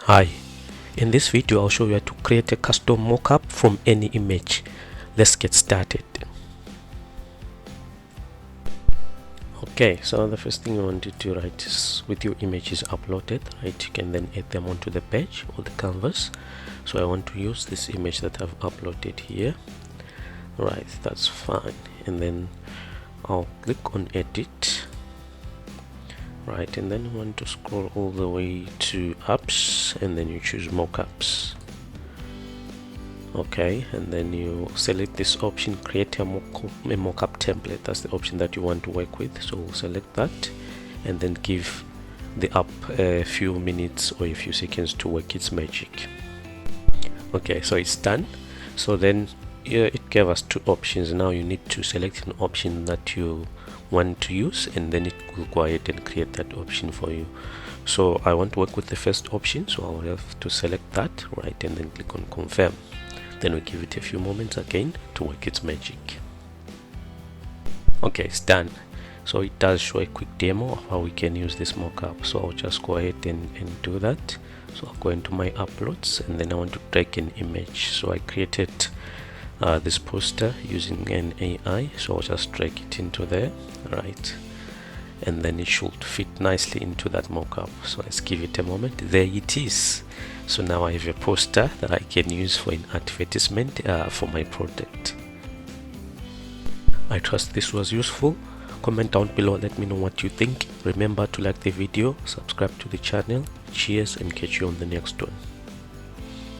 Hi, in this video I'll show you how to create a custom mockup from any image. Let's get started. Okay, so the first thing you want to do, right, is with your images uploaded, right, you can then add them onto the page or the canvas. So I want to use this image that I've uploaded here. Right, that's fine. And then I'll click on edit. Right, and then you want to scroll all the way to apps, and then you choose mockups. Okay, and then you select this option, create a mockup template. That's the option that you want to work with. So we'll select that and then give the app a few minutes or a few seconds to work its magic. Okay, so it's done. So then it gave us two options. Now you need to select an option that you want to use, and then it will go ahead and create that option for you. So I want to work with the first option, so I'll have to select that, right, and then click on confirm. Then we give it a few moments again to work its magic. Okay, it's done. So it does show a quick demo of how we can use this mockup. So I'll just go ahead and do that. So I'll go into my uploads, and then I want to drag an image. So I created this poster using an AI, so I'll just drag it into there, right, and then it should fit nicely into that mockup. So let's give it a moment. There it is. So now I have a poster that I can use for an advertisement for my product. I trust this was useful. Comment down below, let me know what you think. Remember to like the video, subscribe to the channel. Cheers, and catch you on the next one.